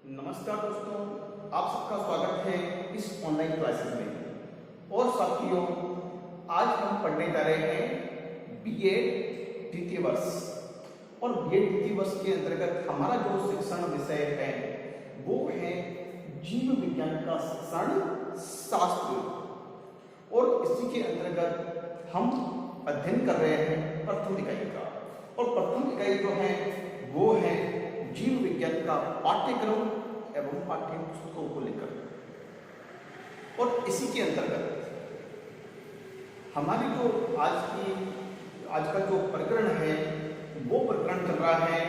नमस्कार दोस्तों, आप सबका स्वागत है इस ऑनलाइन क्लासेस में। और साथियों, आज हम पढ़ने जा रहे हैं बीएड द्वितीय वर्ष। और बीएड द्वितीय वर्ष के अंतर्गत हमारा जो शिक्षण विषय है वो है जीव विज्ञान का शिक्षण शास्त्र। और इसी के अंतर्गत हम अध्ययन कर रहे हैं प्रथम इकाई का। और प्रथम इकाई जो है वो है जीव विज्ञान का पाठ्यक्रम एवं पाठ्य पुस्तकों को लेकर। और इसी के अंतर्गत हमारी जो आज का जो प्रकरण है वो प्रकरण चल रहा है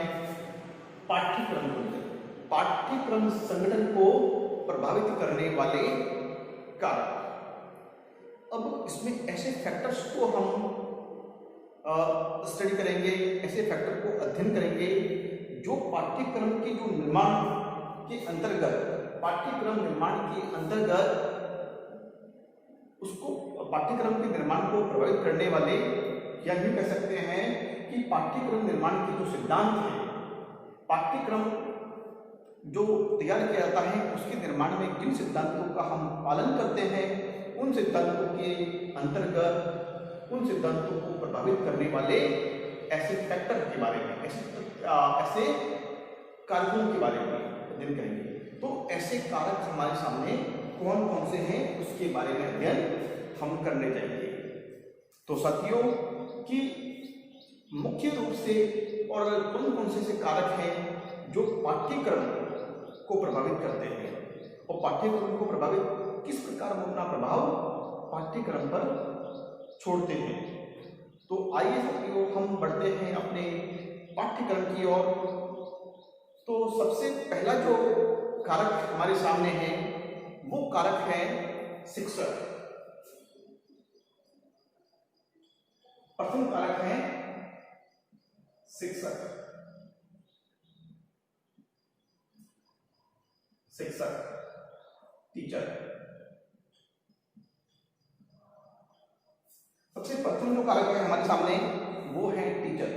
पाठ्यक्रम को लेकर। पाठ्यक्रम संगठन को प्रभावित करने वाले कारक। अब इसमें ऐसे फैक्टर्स को हम स्टडी करेंगे, ऐसे फैक्टर को अध्ययन करेंगे जो पाठ्यक्रम के जो निर्माण के अंतर्गत, पाठ्यक्रम निर्माण के अंतर्गत उसको पाठ्यक्रम के निर्माण को प्रभावित करने वाले, या भी कह सकते हैं कि पाठ्यक्रम निर्माण के जो सिद्धांत हैं, पाठ्यक्रम जो तैयार किया जाता है उसके निर्माण में जिन सिद्धांतों का हम पालन करते हैं उन सिद्धांतों के अंतर्गत उन सिद्धांतों को प्रभावित करने वाले ऐसे फैक्टर के बारे में, ऐसे कारकों के बारे में अध्ययन करेंगे। तो ऐसे कारक हमारे सामने कौन कौन से हैं उसके बारे में अध्ययन हम करने चाहिए। तो साथियों कि मुख्य रूप से और कौन कौन से कारक हैं जो पाठ्यक्रम को प्रभावित करते हैं, और पाठ्यक्रम को प्रभावित किस प्रकार वो अपना प्रभाव पाठ्यक्रम पर छोड़ते हैं। तो आइए साथियों हम बढ़ते हैं अपने पाठ्यक्रम की ओर। तो सबसे पहला जो कारक हमारे सामने है वो कारक है शिक्षक। प्रथम कारक है शिक्षक। टीचर। सबसे प्रथम जो कारक है हमारे सामने वो है टीचर।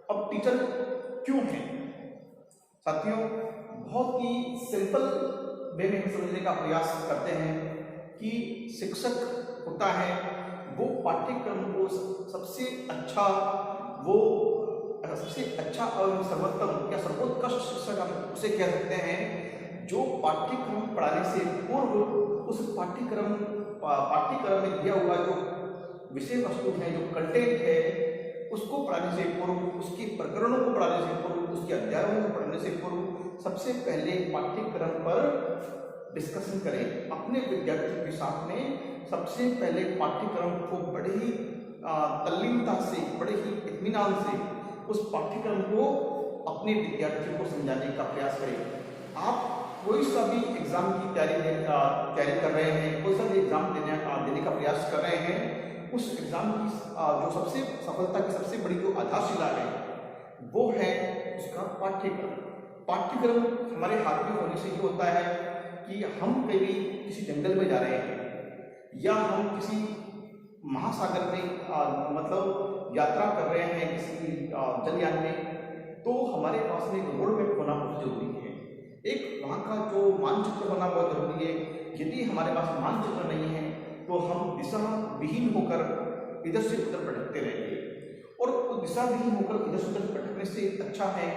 अब टीचर क्यों है साथियों, बहुत ही सिंपल वे में समझने का प्रयास करते हैं कि शिक्षक होता है वो पाठ्यक्रम को सबसे अच्छा और सर्वोत्तम या सर्वोत्कृष्ट शिक्षक हम उसे कह सकते हैं जो पाठ्यक्रम पढ़ाने से पूर्व उस पाठ्यक्रम में दिया हुआ जो विषय वस्तु है, जो कंटेंट है, उसको पढ़ाने से पूर्व, उसके प्रकरणों को पढ़ाने से पूर्व, उसके अध्यायों को पढ़ने से पूर्व सबसे पहले पाठ्यक्रम पर डिस्कशन करें अपने विद्यार्थियों के साथ में। सबसे पहले पाठ्यक्रम को बड़े ही तल्लीनता से, बड़े ही इत्मीनान से उस पाठ्यक्रम को अपने विद्यार्थियों को समझाने का प्रयास करें। आप कोई सा भी एग्जाम की तैयारी कर रहे हैं, कोई सा भी एग्जाम देने का प्रयास कर रहे हैं, उस एग्जाम की जो सबसे सफलता की सबसे बड़ी जो आधारशिला है वो है उसका पाठ्यक्रम। पाठ्यक्रम हमारे हाथ में होने से ये होता है कि हम कभी किसी जंगल में जा रहे हैं या हम किसी महासागर में मतलब यात्रा कर रहे हैं किसी जलयान में, तो हमारे पास में एक रोड मैप होना बहुत जरूरी है। एक वहाँ का जो मानचित्र होना बहुत जरूरी है। यदि हमारे पास मानचित्र नहीं है तो हम दिशा विहीन होकर इधर से उधर भटकते रहेंगे। और दिशा विहीन होकर इधर से उधर भटकने से अच्छा है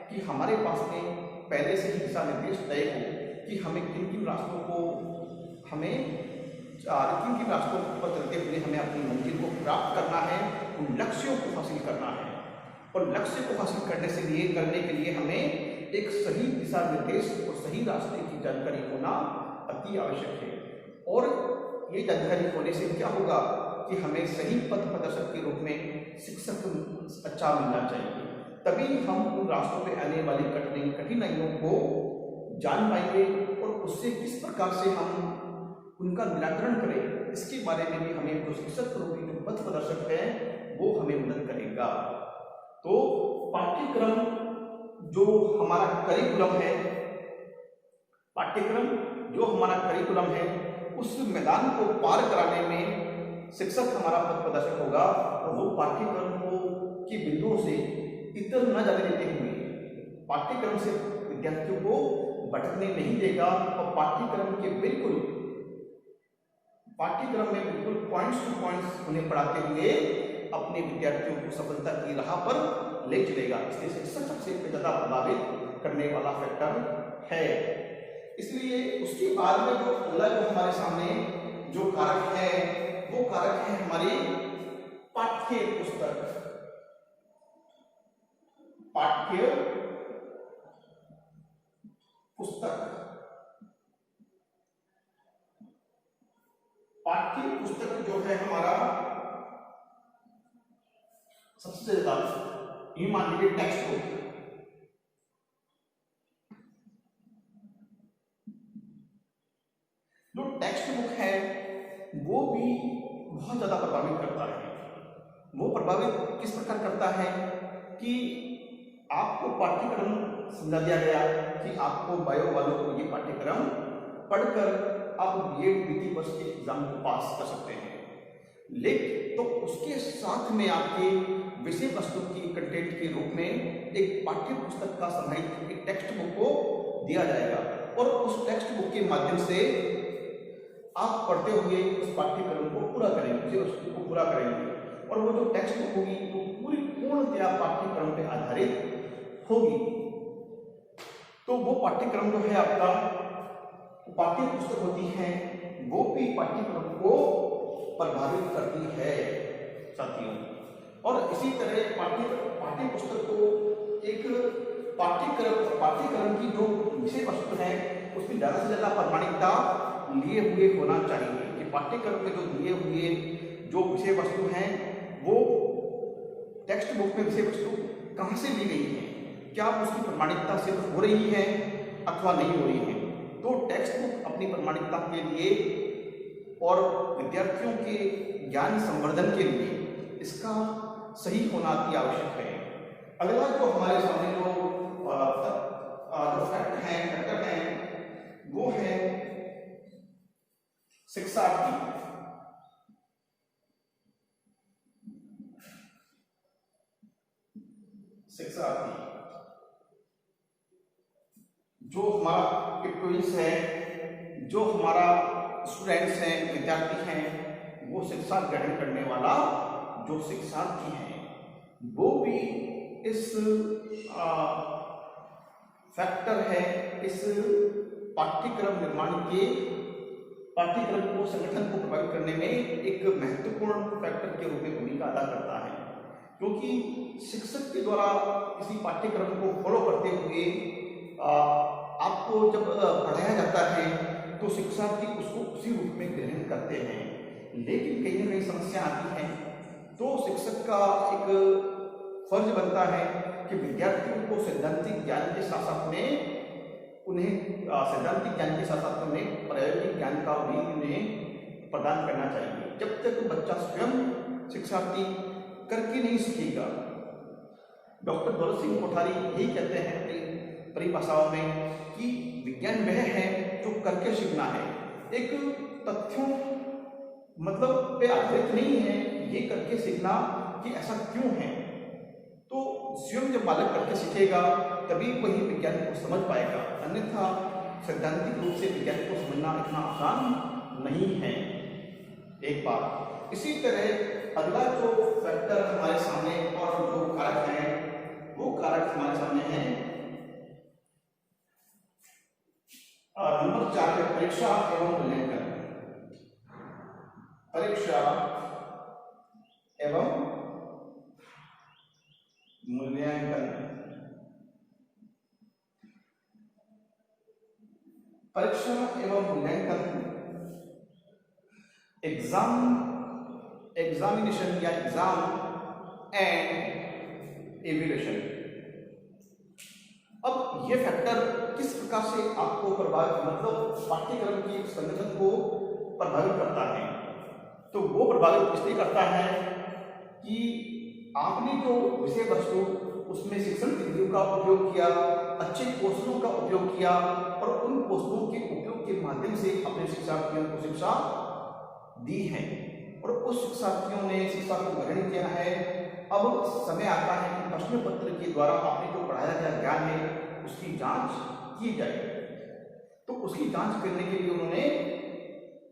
कि हमारे पास में पहले से ही दिशा निर्देश तय हो कि हमें किन किन रास्तों पर चलते हुए हमें अपनी मंजिल को प्राप्त करना है, उन लक्ष्यों को हासिल करना है। और लक्ष्य को हासिल करने के लिए हमें एक सही दिशा निर्देश और सही रास्ते की जानकारी होना अति आवश्यक है। और ये जानकारी होने से क्या होगा कि हमें सही पथ प्रदर्शक के रूप में शिक्षक अच्छा मिलना चाहिए। तभी हम उन रास्तों पे आने वाली कठिनाइयों को जान पाएंगे और उससे किस प्रकार से हम उनका निराकरण करें, इसके बारे में भी हमें जो शिक्षक रूपी जो पथ प्रदर्शक है वो हमें मदद करेगा। तो पाठ्यक्रम जो हमारा करिकुलम है, उस मैदान को पार कराने में शिक्षक हमारा पथ प्रदर्शक होगा। और वो पाठ्यक्रम को के बिंदुओं से इतर न जाने देते हुए पाठ्यक्रम से विद्यार्थियों को भटकने नहीं देगा और पाठ्यक्रम में बिल्कुल पॉइंट्स टू पॉइंट्स उन्हें पढ़ाते हुए अपने विद्यार्थियों को सफलता की राह पर ले चलेगा। इसलिए शिक्षक सबसे ज्यादा प्रभावित करने वाला फैक्टर है। इसलिए उसके बाद में जो अगला जो हमारे सामने जो कारक है वो कारक है हमारी पाठ्य पुस्तक। पाठ्य पुस्तक जो है हमारा सबसे ज्यादा, ये मान लीजिए टेक्स्ट बुक, जो टेक्स्ट बुक है वो भी बहुत ज्यादा प्रभावित करता है। वो प्रभावित किस प्रकार करता है कि आपको पाठ्यक्रम समझा दिया गया कि आपको बायो वालों को ये पाठ्यक्रम पढ़कर आप बीएड विधि वर्ष के एग्जाम को पास कर सकते हैं, लेकिन तो उसके साथ में आपके विषय वस्तु की कंटेंट के रूप में एक पाठ्य पुस्तक का समाहित एक टेक्स्ट बुक को दिया जाएगा और उस टेक्स्ट बुक के माध्यम से आप पढ़ते हुए उस पाठ्यक्रम को पूरा करेंगे, विषय वस्तु को पूरा करेंगे और वो जो टेक्स्ट बुक होगी वो पूरी पूर्णतया पाठ्यक्रम पे आधारित होगी। तो वो पाठ्यक्रम जो है आपका पाठ्य पुस्तक होती है वो भी पाठ्यक्रम को प्रभावित करती है साथियों। और इसी तरह पाठ्य पुस्तक को एक पाठ्यक्रम की जो विषय वस्तु है उसकी ज्यादा से ज्यादा प्रामाणिकता लिए हुए होना चाहिए कि पाठ्यक्रम में जो दिए हुए जो विषय वस्तु हैं वो टेक्स्ट बुक में विषय वस्तु कहाँ से ली गई है, क्या उसकी प्रामाणिकता सिर्फ हो रही है अथवा नहीं हो रही है। तो टेक्स्ट बुक अपनी प्रामाणिकता के लिए और विद्यार्थियों के ज्ञान संवर्धन के लिए इसका सही होना अति आवश्यक है। अगला जो हमारे सामने जो फैक्टर है वो है शिक्षार्थी। जो हमारा स्टूडेंट्स है, जो हमारा स्टूडेंट्स हैं, विद्यार्थी हैं, वो शिक्षा ग्रहण करने वाला जो शिक्षार्थी है वो भी इस फैक्टर है, इस पाठ्यक्रम को संगठन को प्रभावित करने में एक महत्वपूर्ण फैक्टर के रूप में भूमिका अदा करता है। क्योंकि शिक्षक के द्वारा किसी पाठ्यक्रम को फॉलो करते हुए आपको जब पढ़ाया जाता है तो शिक्षार्थी उसको उसी रूप में ग्रहण करते हैं, लेकिन कहीं न कहीं समस्या आती है तो शिक्षक का एक फर्ज बनता है कि विद्यार्थियों को सैद्धांतिक ज्ञान के साथ साथ में उन्हें प्रायोगिक ज्ञान का भी उन्हें प्रदान करना चाहिए। जब तक बच्चा स्वयं शिक्षार्थी करके नहीं सीखेगा, डॉक्टर दौलत सिंह कोठारी यही कहते हैं अपनी परिभाषाओं में कि विज्ञान वह है जो करके सीखना है, एक तथ्यों मतलब पे आधारित नहीं है ये करके सीखना कि ऐसा क्यों है। तो स्वयं जब बालक करके सीखेगा तभी वही विज्ञान को समझ पाएगा, अन्यथा सैद्धांतिक रूप से विज्ञान को समझना इतना आसान नहीं है। एक बात इसी तरह अगला जो फैक्टर हमारे सामने और जो कारक है वो कारक हमारे सामने है नंबर 4 पे परीक्षा एवं मूल्यांकन। परीक्षा एवं मूल्यांकन। परीक्षा एवं मूल्यांकन एग्जामिनेशन या एग्जाम एंड एवेल्यूशन। अब ये फैक्टर किस प्रकार से आपको प्रभावित मतलब पाठ्यक्रम की संगठन को प्रभावित करता है, तो वो प्रभावित इसलिए करता है कि आपने जो विषय वस्तु उसमें शिक्षण विधियों का उपयोग किया, अच्छे कौशलों का उपयोग किया और उन कौशलों के उपयोग के माध्यम से अपने शिक्षार्थियों को शिक्षा दी है और उस शिक्षार्थियों ने शिक्षा को ग्रहण किया है। अब समय आता है कि प्रश्न पत्र के द्वारा आपने जो पढ़ाया गया ज्ञान है उसकी जांच की जाए। तो उसकी जांच करने के लिए उन्होंने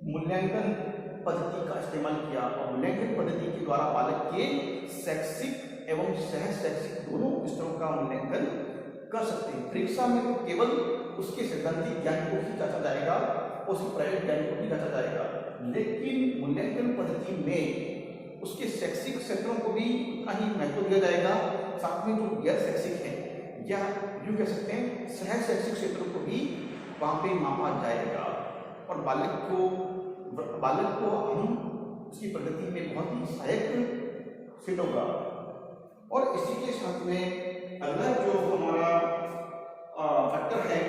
मूल्यांकन पद्धति का इस्तेमाल किया और मूल्यांकन पद्धति के द्वारा बालक के शैक्षिक एवं सह शैक्षिक दोनों स्तरों का मूल्यांकन कर सकते हैं। परीक्षा में तो केवल उसके सैद्धांतिक ज्ञान को ही जांचा जाएगा, उसके प्रायोगिक ज्ञान को ही जांचा जाएगा, लेकिन मूल्यांकन पद्धति में उसके शैक्षिक क्षेत्रों को भी उतना ही महत्व दिया जाएगा, साथ में जो गैर शैक्षिक है या यूँ कह सकते हैं सह शैक्षिक क्षेत्रों को भी वहाँ पे मापा जाएगा और बालक को हम उसकी प्रगति में बहुत ही सहायक सिद्ध होगा। और इसी के साथ में अगला जो हमारा फैक्टर है,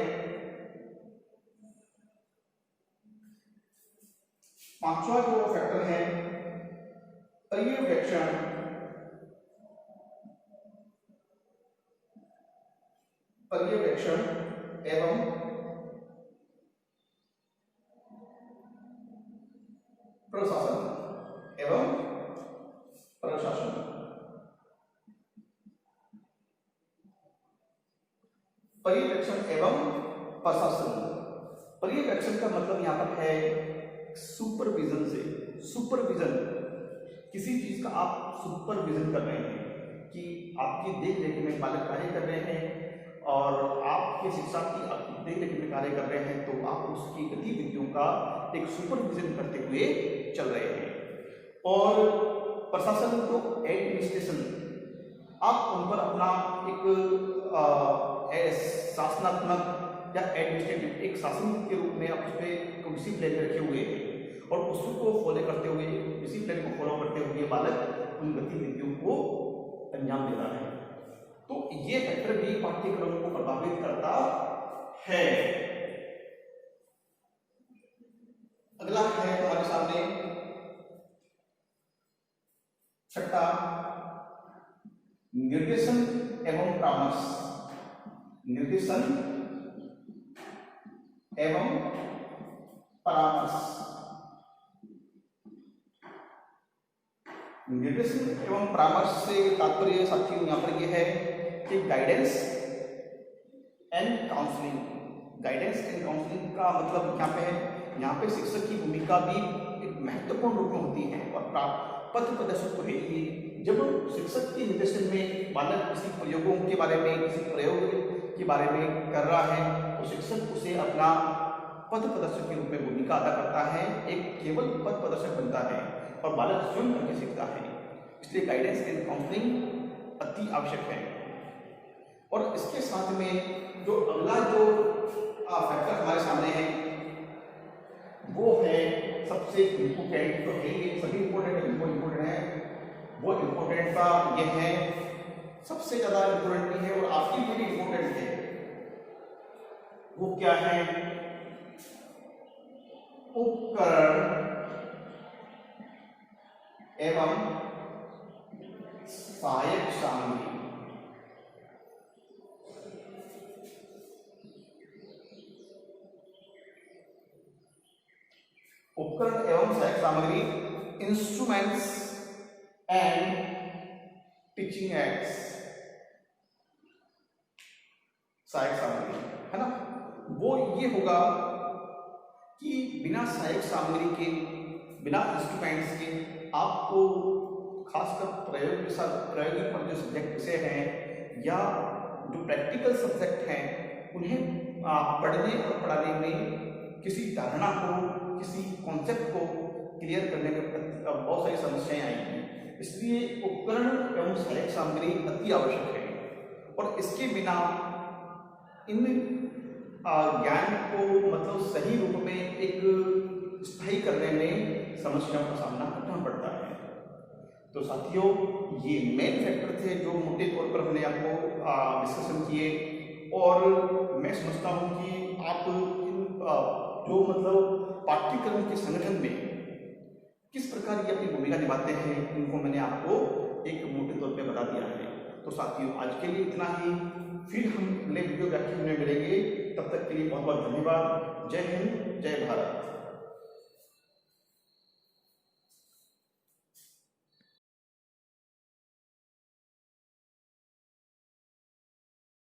पांचवा जो फैक्टर है पर्यवेक्षण एवं प्रशासन पर्यवेक्षण एवं प्रशासन। पर्यवेक्षण का मतलब यहाँ पर है सुपरविजन से। सुपरविजन किसी चीज का आप सुपरविजन कर रहे हैं कि आपकी देख रेख में बालक कार्य कर रहे हैं और आपके शिक्षा की देख रेख में कार्य कर रहे हैं, तो आप उसकी गतिविधियों का एक सुपरविजन करते हुए चल रहे हैं। और प्रशासन तो एडमिनिस्ट्रेशन, आप उन पर अपना एक शासनात्मक या एडमिनिस्ट्रेटिव एक शासन के रूप में आप उस पर डिसिप्लिन रखे हुए हैं और उसको फॉलो करते हुए, डिसिप्लिन को फॉलो करते हुए बालक उन गतिविधियों को अंजाम देता है। तो ये फैक्टर भी पाठ्यक्रम को प्रभावित करता है। अगला है हमारे सामने छठा, निर्देशन एवं परामर्श। निर्देशन एवं परामर्श। निर्देशन एवं परामर्श से तात्पर्य साथियों यहाँ पर यह है कि guidance and counselling. Guidance and counselling का मतलब यहाँ पे है, यहाँ पे शिक्षक की भूमिका भी एक महत्वपूर्ण रूप में होती है और पथ प्रदर्शक को है ही। जब शिक्षक के निर्देशन में बालक किसी प्रयोगों के बारे में, किसी प्रयोग के बारे में कर रहा है, तो शिक्षक उसे अपना पथ प्रदर्शक के रूप में भूमिका अदा करता है, एक केवल पथ प्रदर्शक बनता है और बालक स्वयं करके सीखता है। इसलिए गाइडेंस एंड काउंसलिंग अति आवश्यक है। और इसके साथ में जो अगला जो फैक्टर हमारे सामने है वो है सबसे इम्पोर्टेंट, तो है ये सभी इम्पोर्टेंट है, वो इम्पोर्टेंट है, वो इम्पोर्टेंट का ये है, सबसे ज्यादा इम्पोर्टेंट भी है और आपके लिए भी इम्पोर्टेंट है। वो क्या है? उपकरण एवं सहायक सामग्री। उपकरण एवं सहायक सामग्री, इंस्ट्रूमेंट्स एंड टीचिंग एड्स। सहायक सामग्री है ना, वो ये होगा कि बिना सहायक सामग्री के, बिना इंस्ट्रूमेंट्स के आपको खासकर प्रयोग के साथ, प्रयोगिक पर जो सब्जेक्ट विषय हैं या जो प्रैक्टिकल सब्जेक्ट हैं, उन्हें पढ़ने और पढ़ाने में किसी धारणा को, किसी कॉन्सेप्ट को क्लियर करने में बहुत सारी समस्याएं आएंगी। इसलिए उपकरण एवं सहायक सामग्री अति आवश्यक है और इसके बिना इन ज्ञान को मतलब सही रूप में एक स्थायी करने में समस्याओं का सामना करना पड़ता है। तो साथियों, ये मेन फैक्टर थे जो मोटे तौर पर हमने आपको डिस्कशन किए और मैं समझता हूँ कि आप इन जो मतलब पाठ्यक्रम के संगठन में किस प्रकार ये अपनी भूमिका निभाते हैं, इनको मैंने आपको एक मोटे तौर पे बता दिया है। तो साथियों, आज के लिए इतना ही, फिर हम अगले वीडियो व्याख्यान में मिलेंगे। तब तक के लिए बहुत बहुत धन्यवाद। जय हिंद, जय भारत।